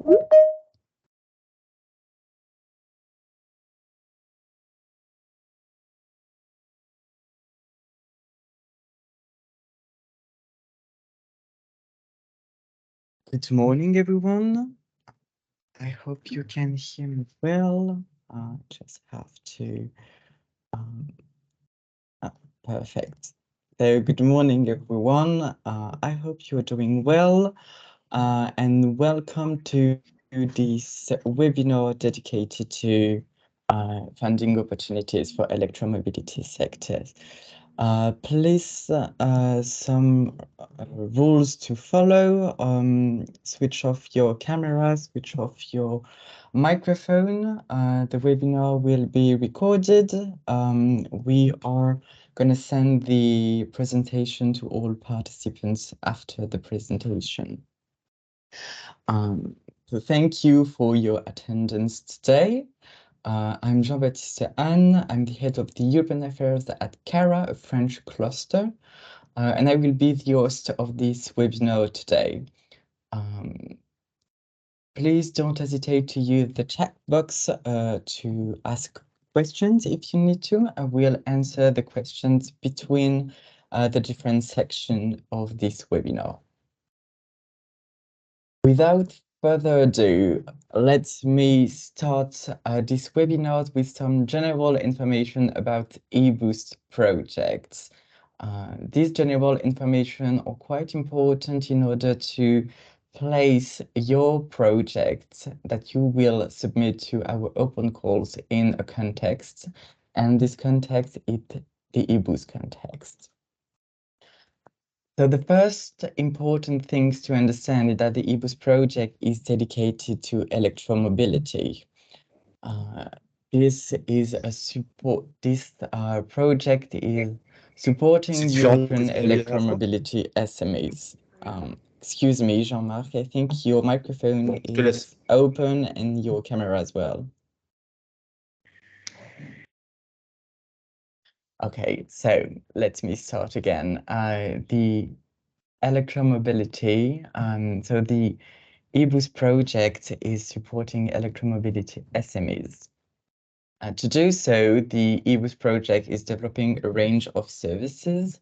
Good morning, everyone. I hope you can hear me well. Just have to. Um, Perfect. So, good morning, everyone. I hope you're doing well, and welcome to this webinar dedicated to funding opportunities for electromobility sectors. Please, some rules to follow. Switch off your camera, switch off your microphone. The webinar will be recorded. We are going to send the presentation to all participants after the presentation. So thank you for your attendance today. I'm Jean-Baptiste Anne. I'm the head of the European Affairs at CARA, a French cluster, and I will be the host of this webinar today. Please don't hesitate to use the chat box to ask questions if you need to. I will answer the questions between the different sections of this webinar. Without further ado, let me start this webinar with some general information about e-boost projects. These general information are quite important in order to place your project that you will submit to our open calls in a context, and this context is the e-boost context. So the first important things to understand is that the e-boost project is dedicated to electromobility. This is a support. This project is supporting European electromobility SMEs. Excuse me, Jean-Marc, I think your microphone is open and your camera as well. Okay, so let me start again. The electromobility, so the e-boost project is supporting electromobility SMEs. To do so, the e-boost project is developing a range of services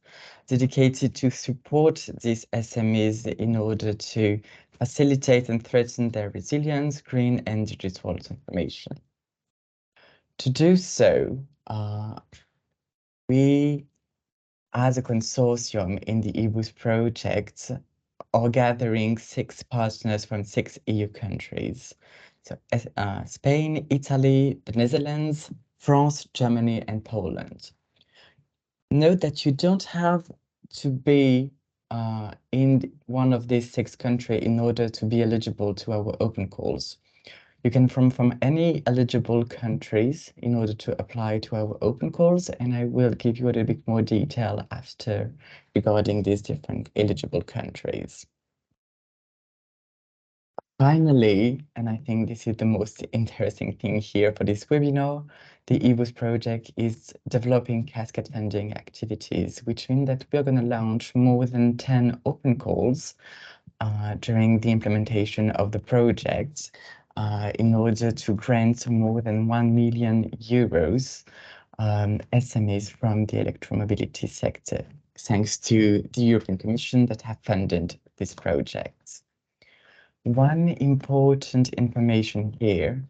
dedicated to support these SMEs in order to facilitate and strengthen their resilience, green and digital transformation. To do so, we, as a consortium in the e-boost project, are gathering 6 partners from 6 EU countries. So Spain, Italy, the Netherlands, France, Germany, and Poland. Note that you don't have to be in one of these 6 countries in order to be eligible to our open calls. You can from any eligible countries in order to apply to our open calls, and I will give you a little bit more detail after regarding these different eligible countries. Finally, and I think this is the most interesting thing here for this webinar, the e-boost project is developing cascade funding activities, which means that we're going to launch more than 10 open calls during the implementation of the project in order to grant more than 1 million euros SMEs from the electromobility sector, thanks to the European Commission that have funded this project. One important information here,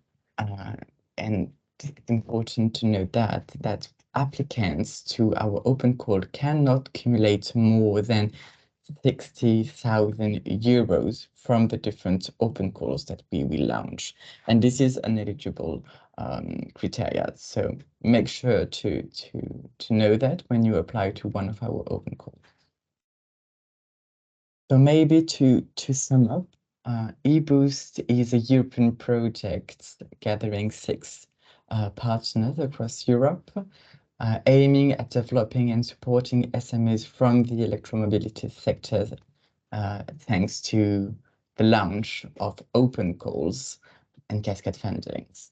and it's important to note that applicants to our open call cannot accumulate more than 60,000 euros from the different open calls that we will launch. And this is an eligible criteria. So make sure to know that when you apply to one of our open calls. So maybe to sum up, e-boost is a European project gathering 6 partners across Europe, aiming at developing and supporting SMEs from the electromobility sector, thanks to the launch of open calls and cascade fundings.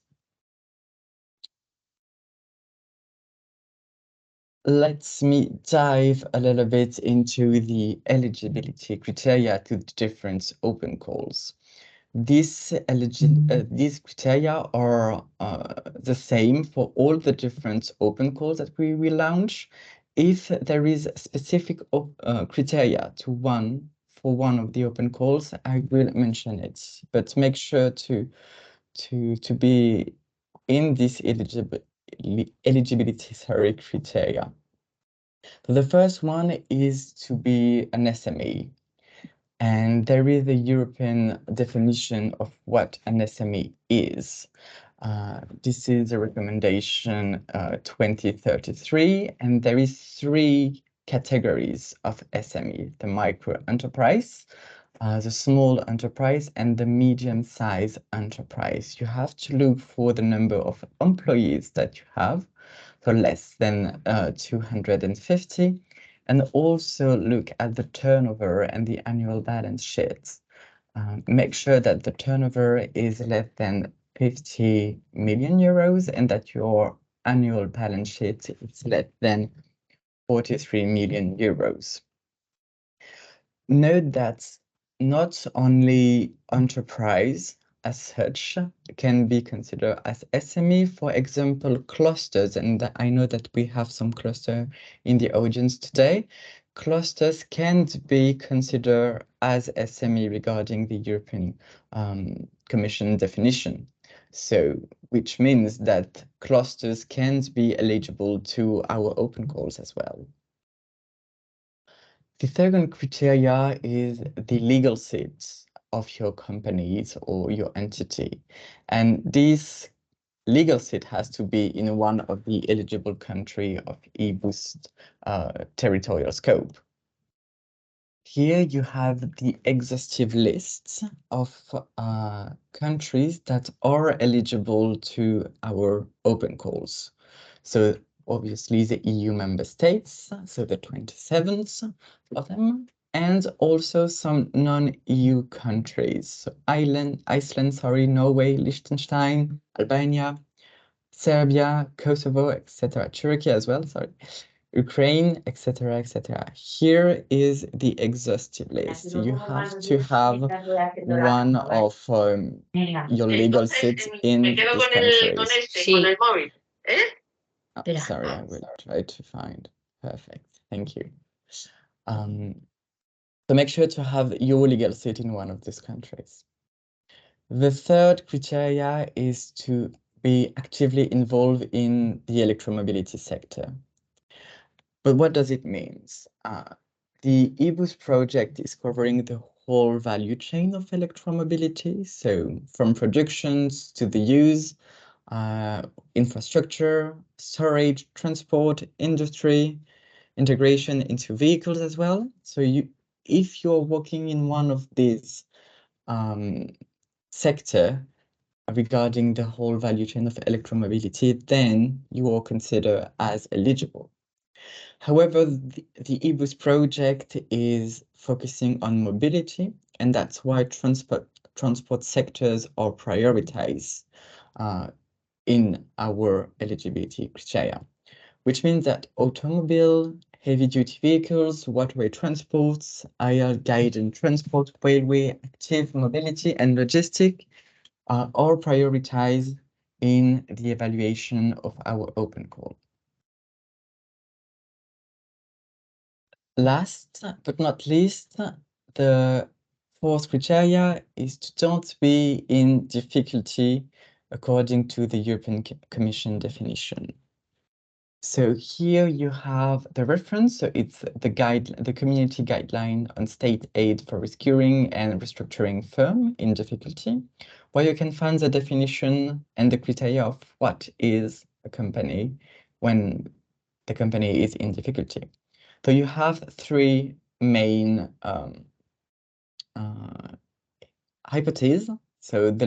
Let me dive a little bit into the eligibility criteria to the different open calls. these criteria are the same for all the different open calls that we will launch. If there is specific criteria for one of the open calls, I will mention it, but make sure to be in this eligibility criteria. So the first one is to be an SME. And there is a European definition of what an SME is. This is a recommendation 2033, and there is 3 categories of SME: the micro enterprise, the small enterprise, and the medium-sized enterprise. You have to look for the number of employees that you have, so less than 250, and also look at the turnover and the annual balance sheets. Make sure that the turnover is less than 50 million euros and that your annual balance sheet is less than 43 million euros. Note that not only enterprise as such can be considered as SME. For example, clusters, and I know that we have some cluster in the audience today. Clusters can be considered as SME regarding the European Commission definition. So, which means that clusters can be eligible to our open calls as well. The second criteria is the legal seat of your companies or your entity. And this legal seat has to be in one of the eligible country of e-boost territorial scope. Here you have the exhaustive list of countries that are eligible to our open calls. So obviously the EU member states, so the 27 of them, and also some non-EU countries. So Iceland, Norway, Liechtenstein, Albania, Serbia, Kosovo, etc. Turkey as well, Ukraine, etc., etc. Here is the exhaustive list. You have to have one of your legal seats in these countries. Sorry, I will try to find. Perfect. Thank you. So make sure to have your legal seat in one of these countries. The third criteria is to be actively involved in the electromobility sector. But what does it mean? The e-boost project is covering the whole value chain of electromobility, so from productions to the use, infrastructure, storage, transport, industry, integration into vehicles as well. So if you're working in one of these sector regarding the whole value chain of electromobility, then you are considered as eligible. However, the e-boost project is focusing on mobility, and that's why transport sectors are prioritized in our eligibility criteria, which means that automobile, heavy-duty vehicles, waterway transports, air guided transport, railway, active mobility, and logistic are all prioritized in the evaluation of our open call. Last but not least, the fourth criteria is to don't be in difficulty according to the European Commission definition. So here you have the reference. So it's the community guideline on state aid for rescuing and restructuring firm in difficulty, where you can find the definition and the criteria of what is a company when the company is in difficulty. So you have 3 main hypotheses. So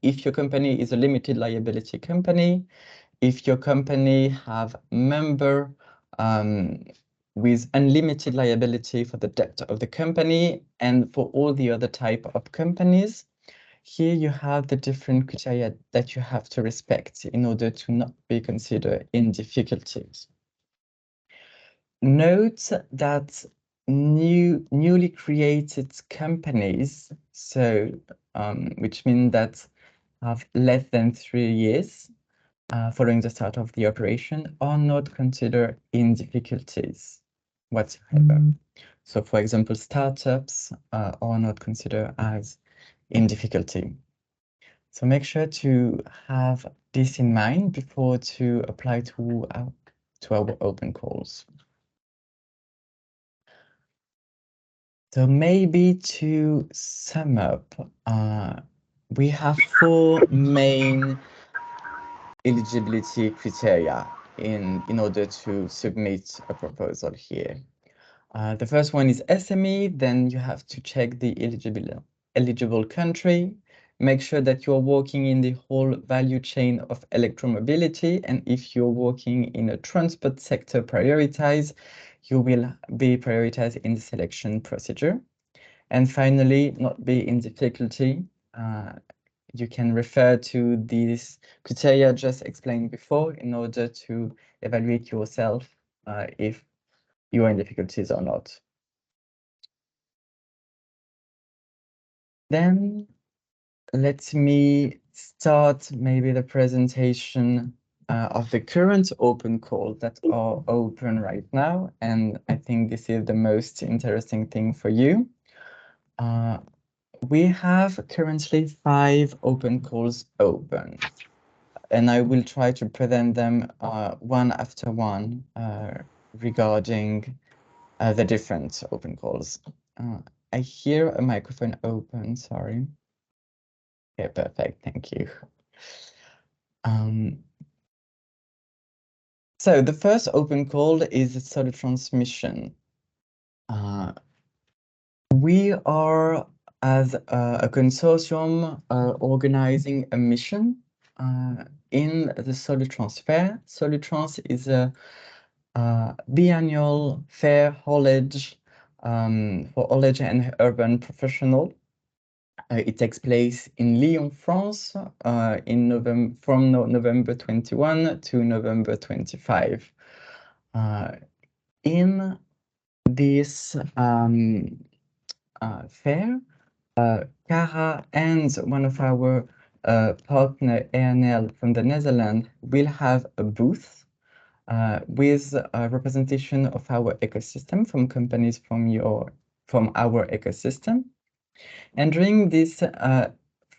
if your company is a limited liability company, if your company have member with unlimited liability for the debt of the company and for all the other type of companies, here you have the different criteria that you have to respect in order to not be considered in difficulties. Note that newly created companies, so which means that have less than 3 years following the start of the operation are not considered in difficulties whatsoever. So, for example, startups are not considered as in difficulty. So make sure to have this in mind before to apply to our open calls. So maybe to sum up, we have 4 main eligibility criteria in order to submit a proposal here. The first one is SME, then you have to check the eligible country, make sure that you're working in the whole value chain of electromobility, and if you're working in a transport sector prioritize, you will be prioritized in the selection procedure. And finally, not be in difficulty. You can refer to these criteria just explained before in order to evaluate yourself if you are in difficulties or not. Then let me start maybe the presentation of the current open calls that are open right now. And I think this is the most interesting thing for you. We have currently 5 open calls open, and I will try to present them one after one regarding the different open calls. I hear a microphone open, sorry. Okay, perfect, thank you. So the first open call is solar transmission. We are, as a consortium, organizing a mission in the solar transfer. Solar trans is a biannual fair haulage for haulage and urban professional. It takes place in Lyon, France, from November 21 to November 25. In this fair, Cara and one of our partner, ANL from the Netherlands, will have a booth with a representation of our ecosystem from companies from our ecosystem. And during these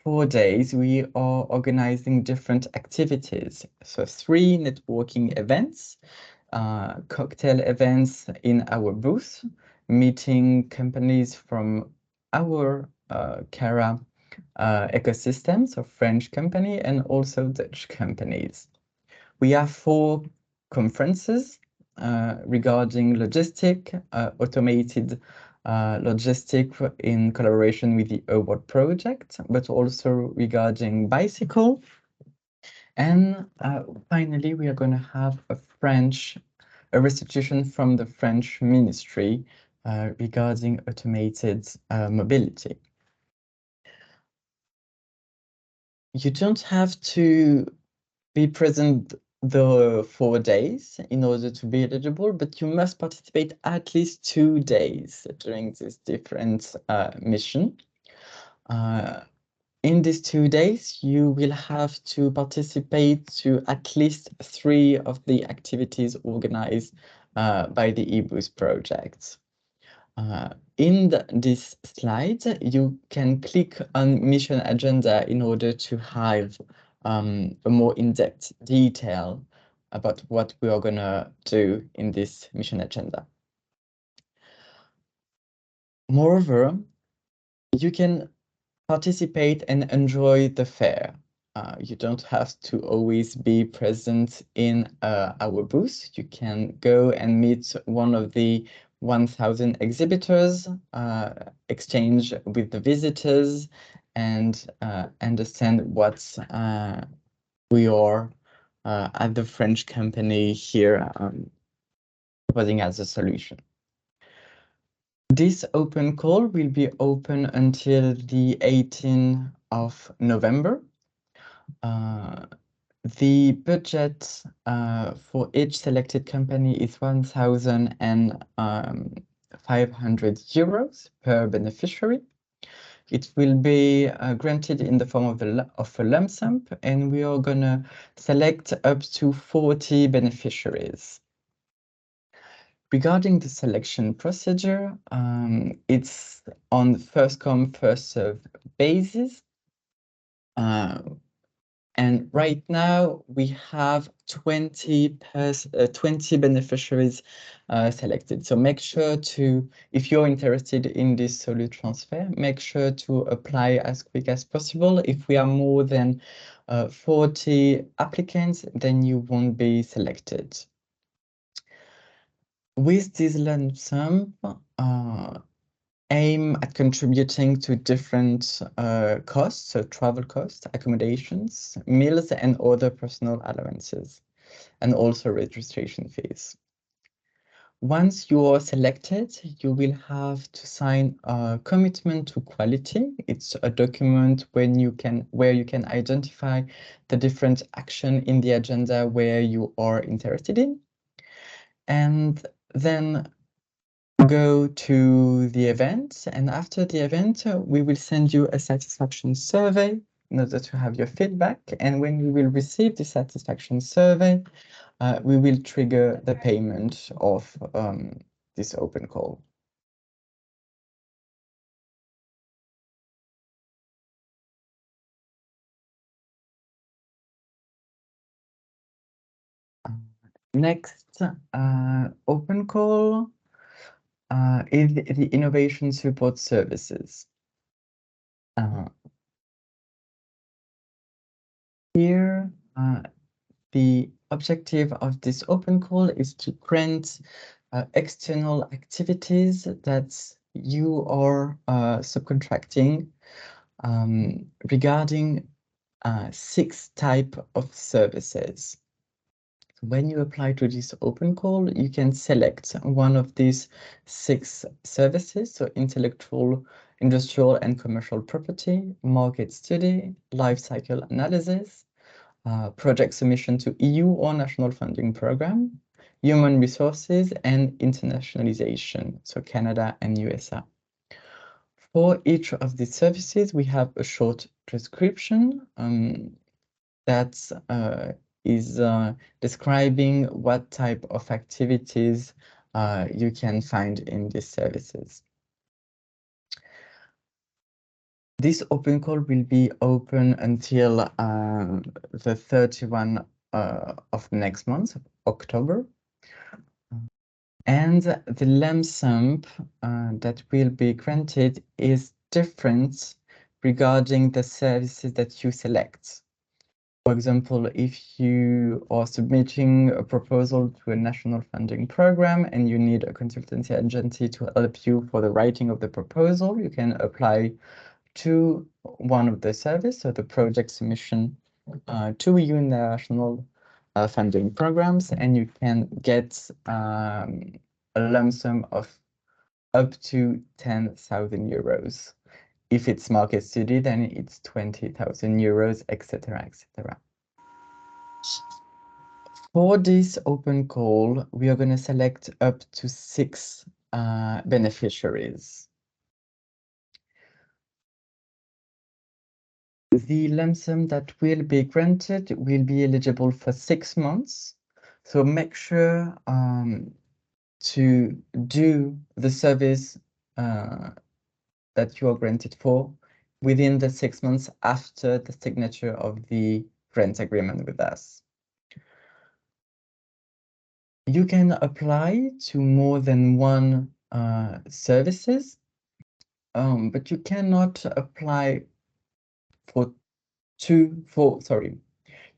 4 days, we are organizing different activities. So 3 networking events, cocktail events in our booth, meeting companies from our Cara ecosystem, so French company and also Dutch companies. We have 4 conferences regarding automated logistic in collaboration with the e-boost.project, but also regarding bicycle. And finally, we are going to have a restitution from the French Ministry regarding automated mobility. You don't have to be present the 4 days in order to be eligible, but you must participate at least 2 days during this different mission. In these 2 days, you will have to participate to at least 3 of the activities organized by the e-boost project. In this slide, you can click on mission agenda in order to have a more in-depth detail about what we are going to do in this mission agenda. Moreover, you can participate and enjoy the fair. You don't have to always be present in our booth. You can go and meet one of the 1,000 exhibitors, exchange with the visitors, and understand what we are at the French company here proposing as a solution. This open call will be open until the 18th of November. The budget for each selected company is 1,500 euros per beneficiary. It will be granted in the form of a lump sum, and we are gonna select up to 40 beneficiaries. Regarding the selection procedure, it's on first come, first served basis. And right now we have 20 beneficiaries selected. So make sure to, if you're interested in this solo transfer, make sure to apply as quick as possible. If we are more than 40 applicants, then you won't be selected. With this lump sum, aim at contributing to different costs, so travel costs, accommodations, meals, and other personal allowances, and also registration fees. Once you are selected, you will have to sign a commitment to quality. It's a document where you can identify the different action in the agenda where you are interested in. And then go to the event, and after the event, we will send you a satisfaction survey in order to have your feedback. And when we will receive the satisfaction survey, we will trigger the payment of this open call. Next open call is the innovation support services. Here, the objective of this open call is to grant external activities that you are subcontracting regarding 6 types of services. When you apply to this open call, you can select one of these 6 services, so intellectual, industrial, and commercial property, market study, life cycle analysis, project submission to EU or national funding program, human resources, and internationalization, so Canada and USA. For each of these services, we have a short description that is describing what type of activities you can find in these services. This open call will be open until the 31 of next month, October. And the lump sum that will be granted is different regarding the services that you select. For example, if you are submitting a proposal to a national funding program and you need a consultancy agency to help you for the writing of the proposal, you can apply to one of the services, so the project submission to national funding programs, and you can get a lump sum of up to 10,000 euros. If it's market study, then it's 20,000 euros, etc., etc. For this open call, we are going to select up to 6 beneficiaries. The lump sum that will be granted will be eligible for 6 months. So make sure to do the service that you are granted for within the 6 months after the signature of the grant agreement with us. You can apply to more than one services, but you cannot apply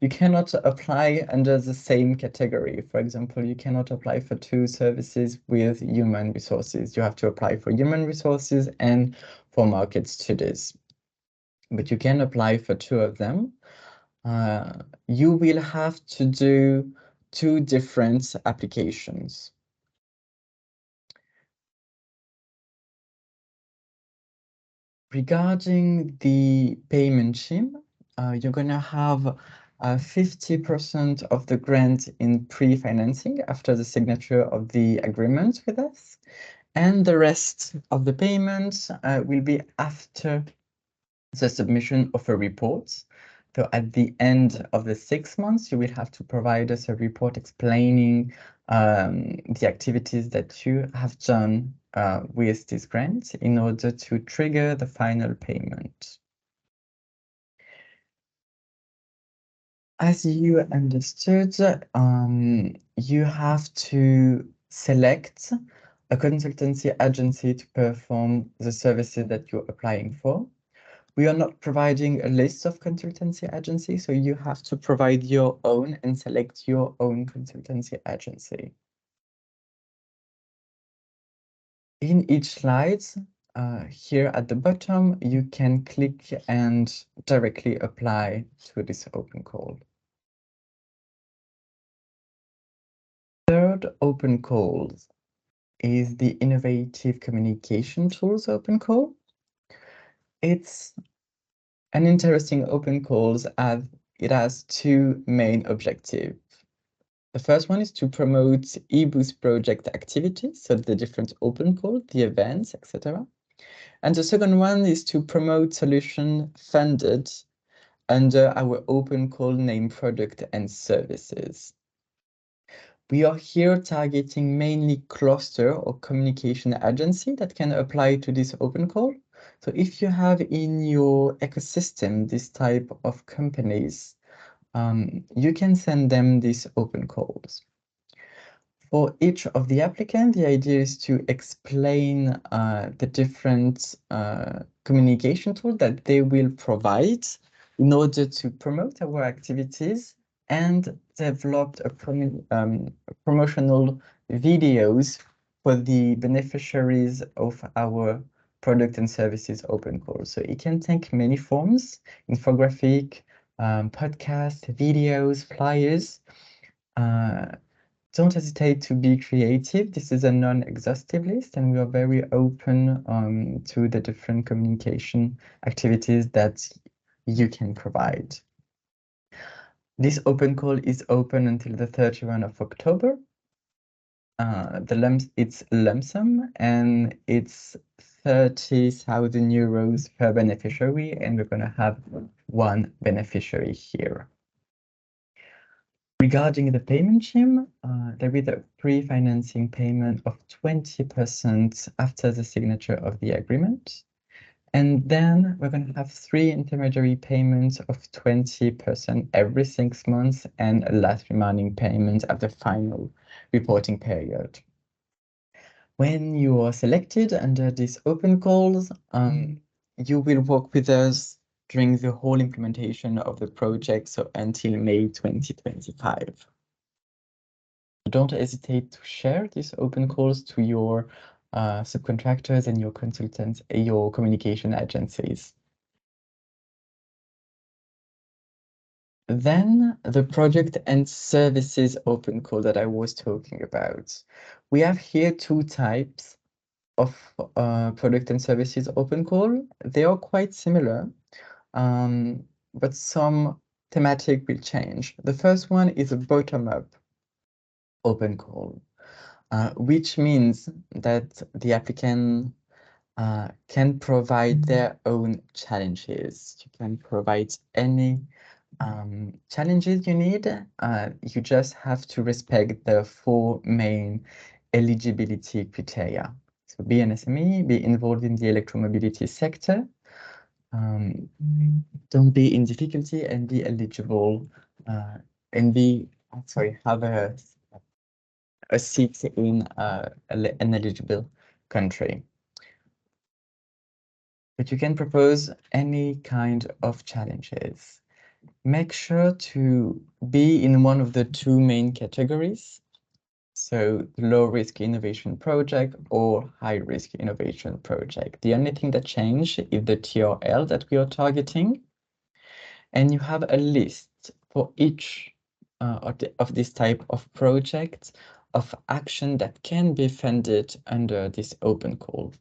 you cannot apply under the same category. For example, you cannot apply for 2 services with human resources. You have to apply for human resources and for market studies. But you can apply for 2 of them. You will have to do 2 different applications. Regarding the payment scheme, you're going to have 50% of the grant in pre-financing after the signature of the agreement with us, and the rest of the payments will be after the submission of a report. So at the end of the 6 months, you will have to provide us a report explaining the activities that you have done with this grant in order to trigger the final payment. As you understood, you have to select a consultancy agency to perform the services that you're applying for. We are not providing a list of consultancy agencies, so you have to provide your own and select your own consultancy agency. In each slide, here at the bottom, you can click and directly apply to this open call. Third open call is the Innovative Communication Tools open call. It's an interesting open call as it has two main objectives. The first one is to promote e-boost project activities, so the different open calls, the events, etc. And the second one is to promote solution funded under our open call name product and services. We are here targeting mainly cluster or communication agency that can apply to this open call. So if you have in your ecosystem this type of companies, you can send them these open calls. For each of the applicants, the idea is to explain the different communication tools that they will provide in order to promote our activities and develop promotional videos for the beneficiaries of our product and services open call. So it can take many forms: infographic, podcast, videos, flyers. Don't hesitate to be creative. This is a non-exhaustive list, and we are very open to the different communication activities that you can provide. This open call is open until the 31st of October. It's lump sum, and it's 30,000 euros per beneficiary, and we're going to have one beneficiary here. Regarding the payment scheme, there is a pre-financing payment of 20% after the signature of the agreement. And then we're going to have 3 intermediary payments of 20% every 6 months and a last remaining payment at the final reporting period. When you are selected under these open calls, you will work with us during the whole implementation of the project, so until May 2025. Don't hesitate to share these open calls to your subcontractors and your consultants, your communication agencies. Then the project and services open call that I was talking about. We have here 2 types of product and services open call. They are quite similar, but some thematic will change. The first one is a bottom-up open call, which means that the applicant can provide their own challenges. You can provide any challenges you need. You just have to respect the 4 main eligibility criteria. So be an SME, be involved in the electromobility sector, don't be in difficulty, and be eligible, and have a seat in an eligible country. But you can propose any kind of challenges. Make sure to be in one of the 2 main categories. So low-risk innovation project or high-risk innovation project. The only thing that changed is the TRL that we are targeting. And you have a list for each of this type of project of action that can be funded under this open call.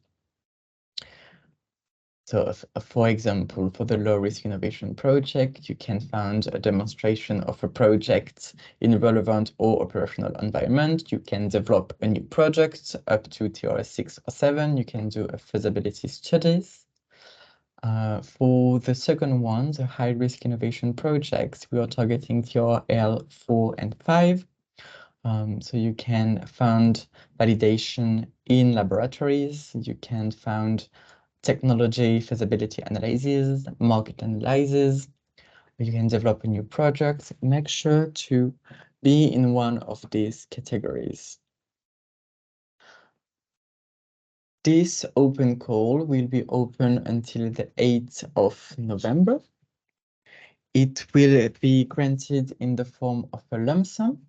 So for example, for the low-risk innovation project, you can find a demonstration of a project in a relevant or operational environment. You can develop a new project up to TRS 6 or 7. You can do a feasibility studies. For the second one, the high-risk innovation projects, we are targeting TRL 4 and 5. So you can fund validation in laboratories, you can fund technology feasibility analysis, market analysis, you can develop a new project. Make sure to be in one of these categories. This open call will be open until the 8th of November. It will be granted in the form of a lump sum.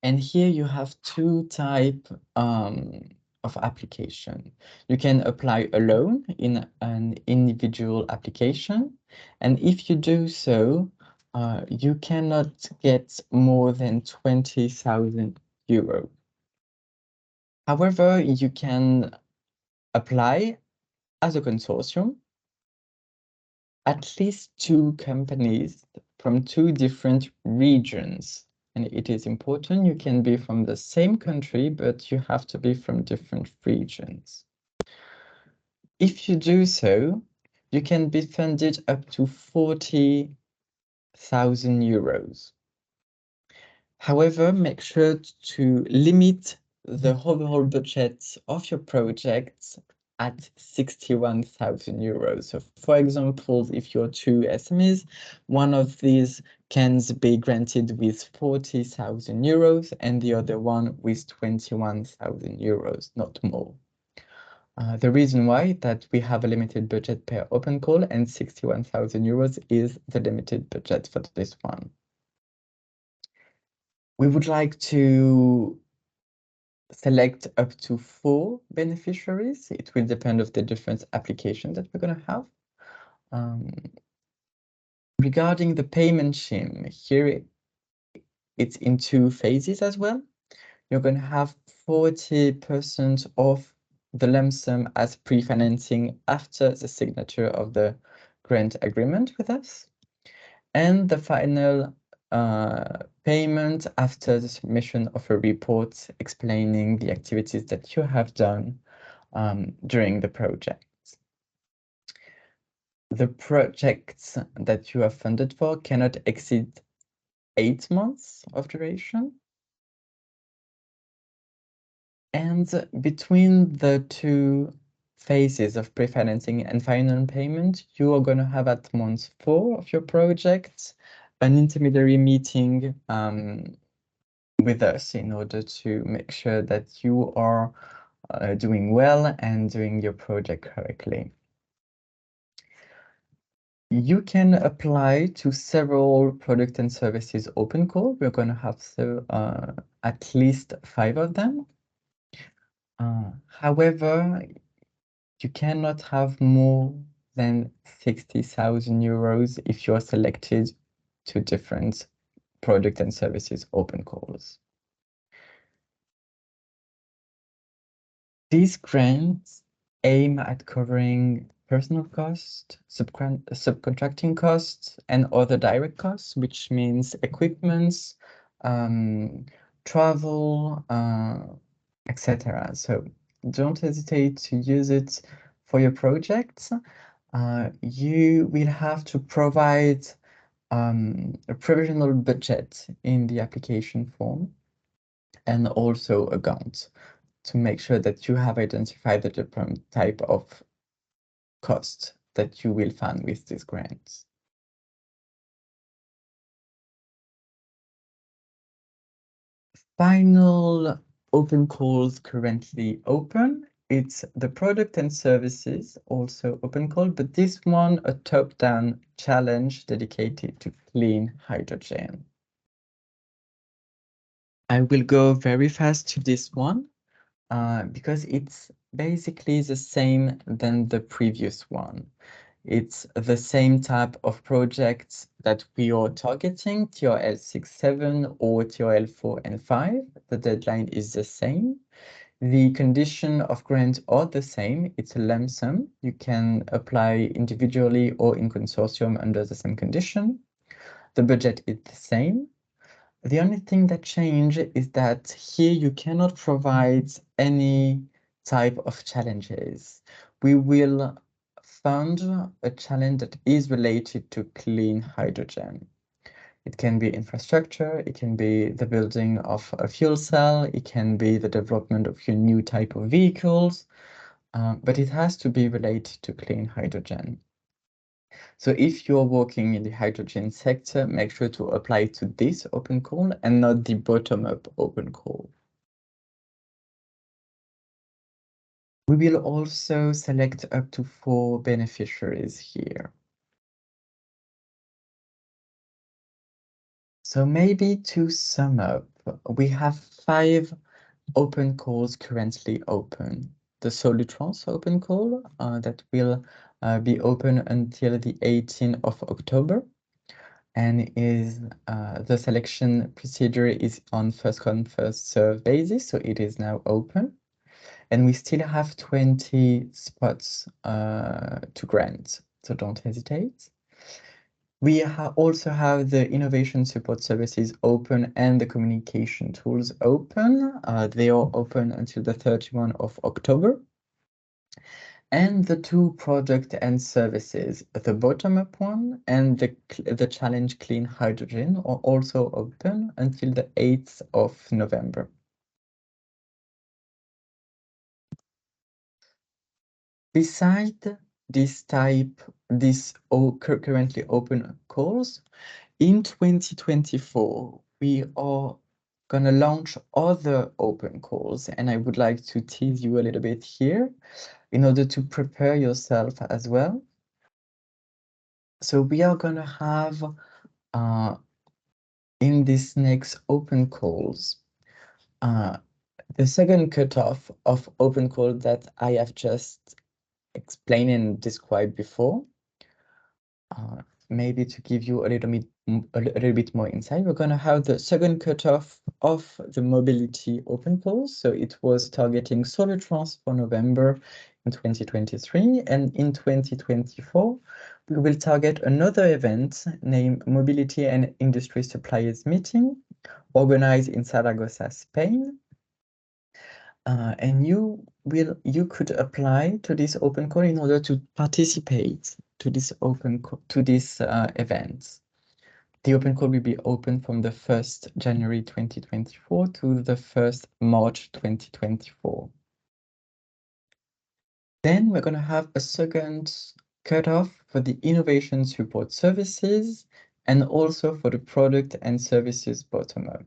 And here you have two types of application. You can apply alone in an individual application. And if you do so, you cannot get more than 20,000 euros. However, you can apply as a consortium, at least two companies from two different regions. And it is important, you can be from the same country, but you have to be from different regions. If you do so, you can be funded up to 40,000 euros. However, make sure to limit the overall budget of your project at 61,000 euros. So for example, if you're two SMEs, one of these can be granted with 40,000 euros and the other one with 21,000 euros, not more. The reason why that we have a limited budget per open call and 61,000 euros is the limited budget for this one. We would like to select up to 4 beneficiaries. It will depend of the different applications that we're going to have. Regarding the payment scheme, here it's in 2 phases as well. You're going to have 40% of the lump sum as pre-financing after the signature of the grant agreement with us. And the final payment after the submission of a report explaining the activities that you have done during the project. The projects that you are funded for cannot exceed 8 months of duration. And between the two phases of pre-financing and final payment, you are going to have at month 4 of your project an intermediary meeting with us in order to make sure that you are doing well and doing your project correctly. You can apply to several product and services open call. We're going to have at least 5 of them. However, you cannot have more than 60,000 euros if you're selected to different product and services open calls. These grants aim at covering personal costs, subcontracting costs, and other direct costs, which means equipments, travel, etc. So don't hesitate to use it for your projects. You will have to provide a provisional budget in the application form and also a Gantt to make sure that you have identified the different type of cost that you will fund with these grants. Final open calls currently open. It's the product and services also open call, but this one a top-down challenge dedicated to clean hydrogen. I will go very fast to this one because it's basically the same than the previous one. It's the same type of projects that we are targeting, TRL 6-7 or TRL 4 and 5. The deadline is the same. The condition of grant are the same. It's a lump sum. You can apply individually or in consortium under the same condition. The budget is the same. The only thing that changed is that here you cannot provide any type of challenges. We will fund a challenge that is related to clean hydrogen. It can be infrastructure, it can be the building of a fuel cell, it can be the development of your new type of vehicles, but it has to be related to clean hydrogen. So if you're working in the hydrogen sector, make sure to apply to this open call and not the bottom-up open call. We will also select up to 4 beneficiaries here. So maybe to sum up, we have 5 open calls currently open. The Solutrans open call that will be open until the 18th of October, and is the selection procedure is on first come first serve basis, so it is now open, and we still have 20 spots to grant, so don't hesitate. We also have the innovation support services open and the communication tools open. They are open until the 31st of October. And the 2 product and services, the bottom-up one and the challenge clean hydrogen, are also open until the 8th of November. Beside this currently open calls, in 2024, we are gonna launch other open calls, and I would like to tease you a little bit here in order to prepare yourself as well. So we are gonna have in this next open calls, the second cutoff of open call that I have just explained and described before. Maybe to give you a little bit more insight, we're gonna have the second cutoff of the mobility open calls. So it was targeting Solutrans for November in 2023, and in 2024, we will target another event named Mobility and Industry Suppliers Meeting, organized in Zaragoza, Spain. And you could apply to this open call in order to participate to this event. The open call will be open from the 1st January 2024 to the 1st March 2024. Then we're going to have a second cutoff for the innovation support services and also for the product and services bottom-up.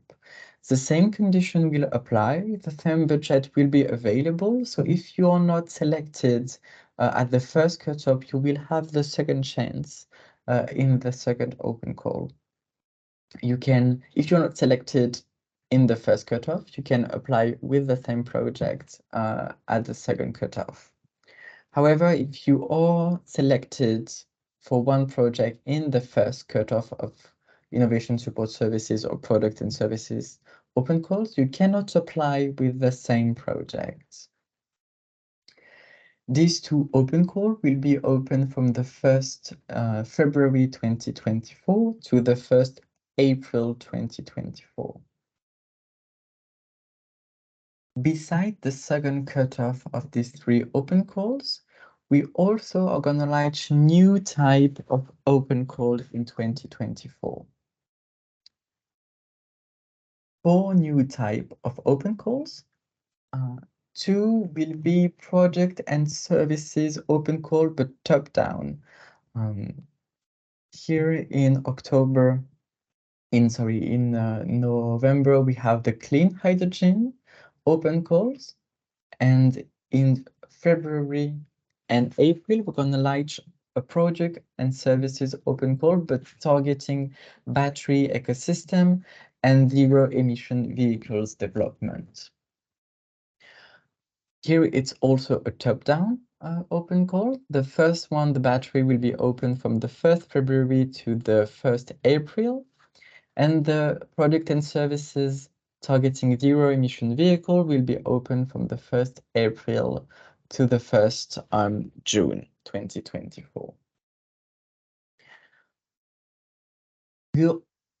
The same condition will apply. The same budget will be available. So if you are not selected at the first cutoff, you will have the second chance in the second open call. You can, if you're not selected in the first cutoff, you can apply with the same project at the second cutoff. However, if you are selected for one project in the first cutoff of innovation support services or product and services open calls, you cannot apply with the same project. These 2 open calls will be open from the 1st February 2024 to the 1st April 2024. Beside the second cutoff of these 3 open calls, we also are gonna launch new type of open calls in 2024. 4 new type of open calls. 2 will be project and services open call, but top down. Here in November, we have the clean hydrogen open calls, and in February and April, we're gonna launch a project and services open call, but targeting battery ecosystem and zero emission vehicles development. Here it's also a top-down open call. The first one, the battery, will be open from the 1st February to the 1st April. And the product and services targeting zero emission vehicle will be open from the 1st April to the 1st June 2024. We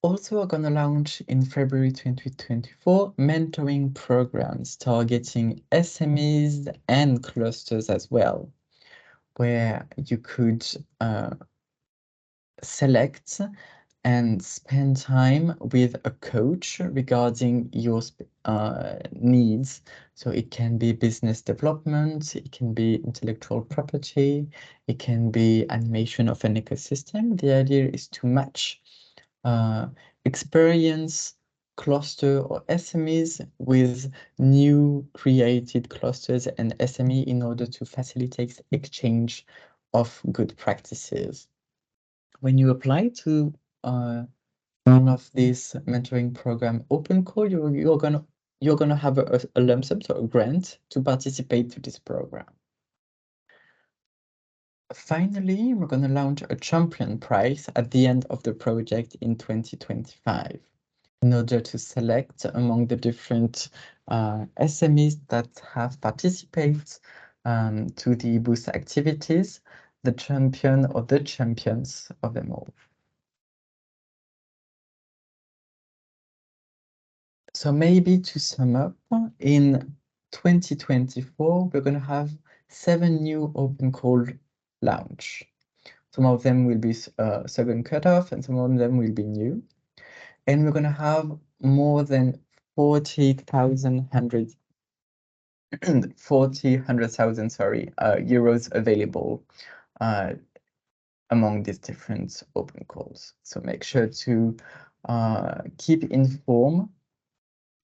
also are going to launch in February 2024 mentoring programs targeting SMEs and clusters as well. where you could select and spend time with a coach regarding your needs. So it can be business development, it can be intellectual property, it can be animation of an ecosystem. The idea is to match experience cluster or SMEs with new created clusters and SME in order to facilitate exchange of good practices. When you apply to one of these mentoring program open call, you're gonna have a lump sum, so a grant to participate to this program. Finally, we're gonna launch a champion prize at the end of the project in 2025 in order to select among the different SMEs that have participated to the e-boost activities, the champion or the champions of them all. So maybe to sum up, in 2024, we're going to have 7 new open call launch. Some of them will be second cutoff and some of them will be new. And we're going to have more than 40,000 euros available among these different open calls. So make sure to keep informed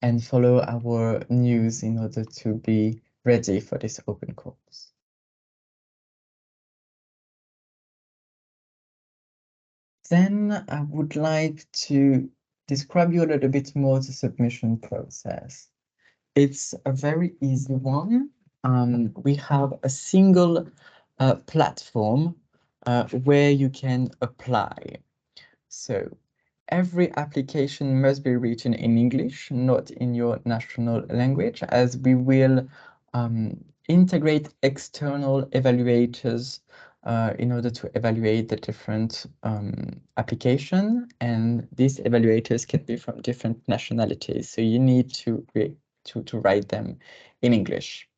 and follow our news in order to be ready for these open calls. Then I would like to describe you a little bit more the submission process. It's a very easy one. We have a single platform where you can apply. So every application must be written in English, not in your national language, as we will integrate external evaluators in order to evaluate the different application. And these evaluators can be from different nationalities. So you need to write them in English.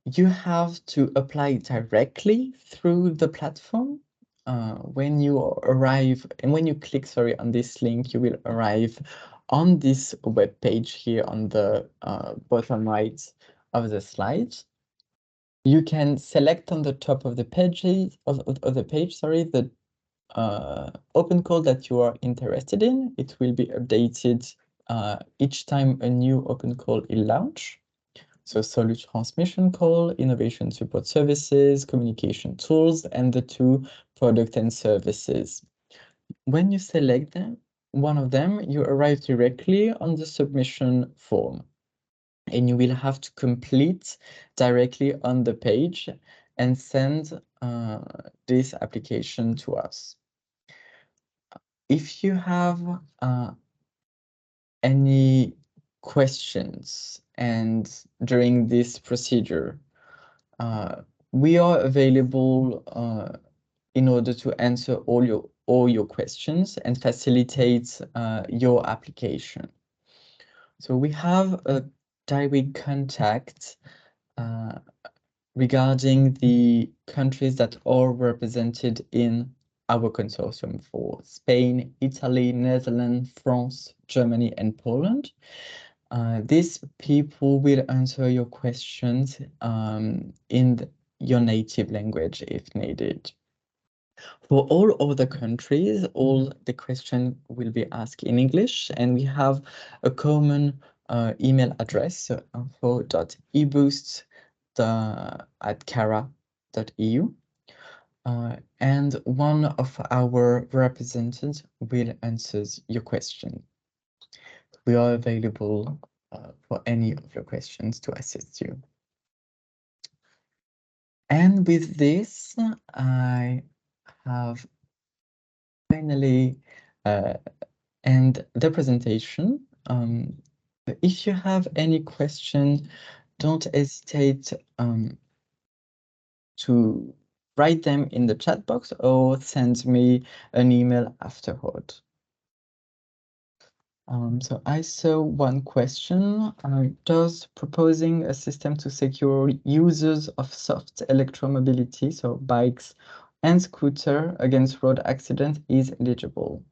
You have to apply directly through the platform. When you arrive and when you click, sorry, on this link, you will arrive on this web page here on the bottom right of the slide. You can select on the top of the page, the open call that you are interested in. It will be updated each time a new open call is launched. So solution transmission call, innovation support services, communication tools, and the 2 product and services. When you select them, one of them, you arrive directly on the submission form. And you will have to complete directly on the page and send this application to us. If you have any questions and during this procedure, we are available in order to answer all your questions and facilitate your application. So we have a direct contact regarding the countries that are represented in our consortium for Spain, Italy, Netherlands, France, Germany, and Poland. These people will answer your questions in your native language if needed. For all other countries, all the questions will be asked in English, and we have a common email address, so info.e-boost@cara.eu. And one of our representatives will answer your question. We are available for any of your questions to assist you. And with this, I have finally end the presentation. If you have any question, don't hesitate to write them in the chat box or send me an email afterward. So I saw one question. Does proposing a system to secure users of soft electromobility, so bikes and scooter, against road accidents is eligible?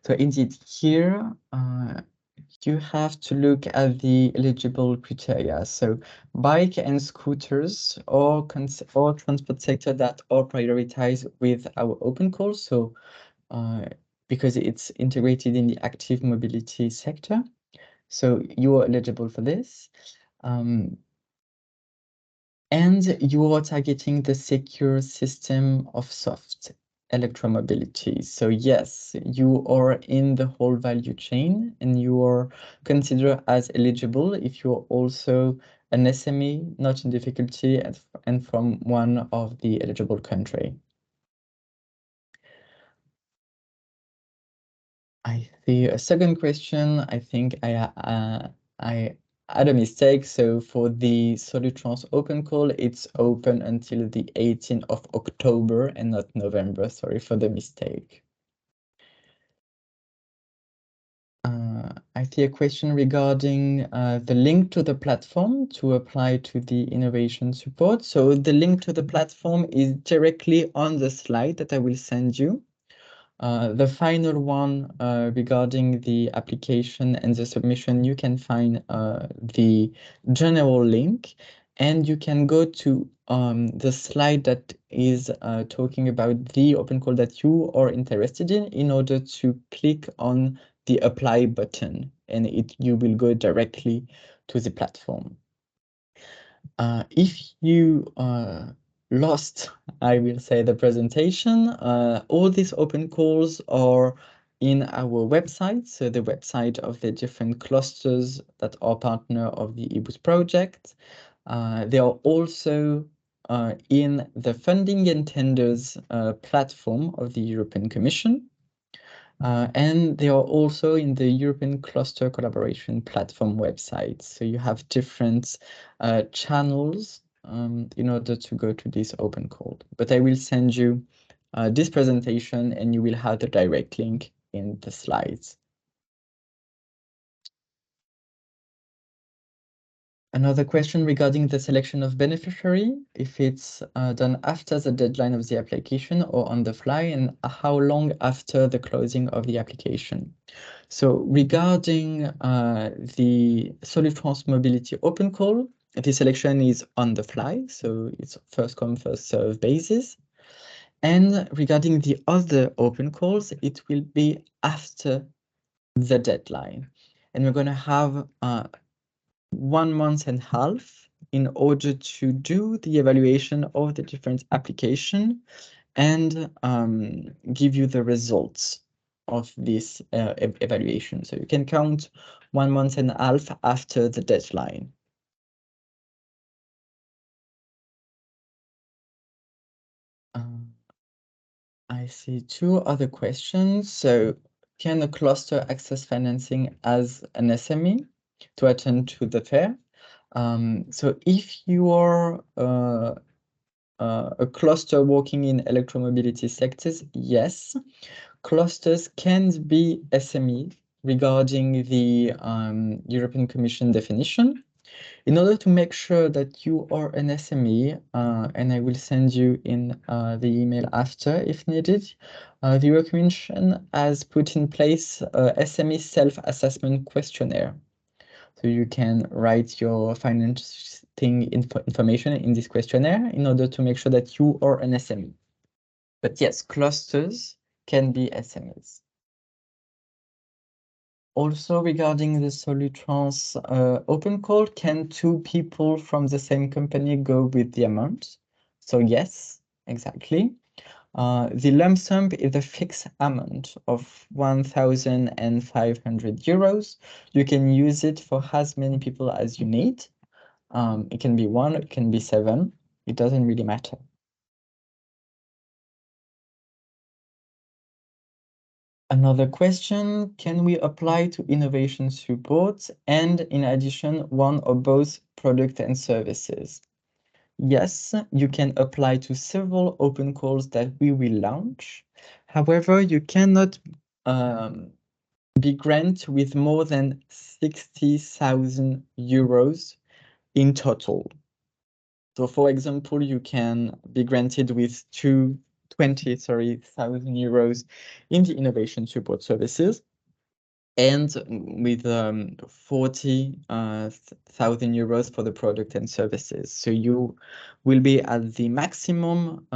So indeed, here you have to look at the eligible criteria. So bike and scooters or transport sector that are prioritized with our open call. So because it's integrated in the active mobility sector. So you are eligible for this. And you are targeting the secure system of soft electromobility. So yes, you are in the whole value chain and you are considered as eligible if you're also an SME, not in difficulty, and from one of the eligible country. I see a second question. I think I had a mistake. So for the Solutrans open call, it's open until the 18th of October and not November. Sorry for the mistake. I see a question regarding the link to the platform to apply to the innovation support. So the link to the platform is directly on the slide that I will send you. The final one regarding the application and the submission, you can find the general link, and you can go to the slide that is talking about the open call that you are interested in order to click on the apply button, and you will go directly to the platform. If you lost, I will say, the presentation, all these open calls are in our website, so the website of the different clusters that are partner of the e-boost project. They are also in the funding and tenders platform of the European Commission. And they are also in the European Cluster Collaboration Platform website. So you have different channels in order to go to this open call. But I will send you this presentation and you will have the direct link in the slides. Another question regarding the selection of beneficiary, if it's done after the deadline of the application or on the fly, and how long after the closing of the application. So regarding the Solutrans Mobility open call, the selection is on the fly, so it's first come, first serve basis. And regarding the other open calls, it will be after the deadline. And we're going to have 1.5 months in order to do the evaluation of the different application and give you the results of this evaluation. So you can count 1.5 months after the deadline. I see two other questions. So can a cluster access financing as an SME to attend to the fair? So if you are a cluster working in electromobility sectors, yes, clusters can be SME regarding the European Commission definition. In order to make sure that you are an SME, and I will send you in the email after if needed, the European Commission has put in place a SME self-assessment questionnaire. So you can write your financing information in this questionnaire in order to make sure that you are an SME. But yes, clusters can be SMEs. Also regarding the Solutrans open call, can two people from the same company go with the amount? So yes, exactly. The lump sum is a fixed amount of 1,500 euros. You can use it for as many people as you need. It can be 1, it can be 7. It doesn't really matter. Another question, can we apply to innovation support and in addition, one or both product and services? Yes, you can apply to several open calls that we will launch. However, you cannot be granted with more than 60,000 euros in total. So for example, you can be granted with 20,000 euros in the innovation support services and with 40,000 euros for the product and services. So you will be at the maximum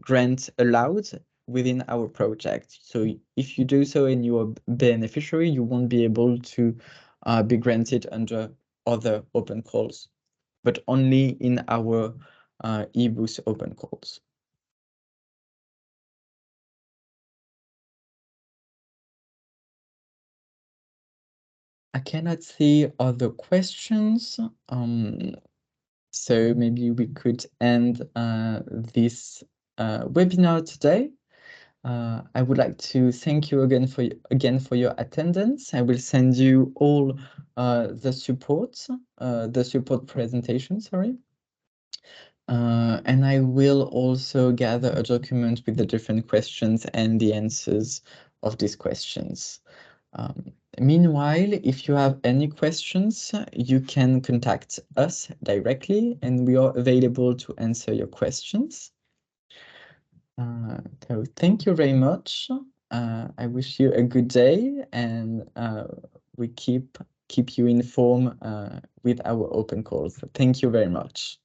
grant allowed within our project. So if you do so and you are beneficiary, you won't be able to be granted under other open calls, but only in our e-boost open calls. I cannot see other questions. So maybe we could end this webinar today. I would like to thank you again for your attendance. I will send you all the support presentation, sorry. And I will also gather a document with the different questions and the answers of these questions. Meanwhile, if you have any questions, you can contact us directly and we are available to answer your questions. So thank you very much. I wish you a good day and we keep you informed with our open calls. Thank you very much.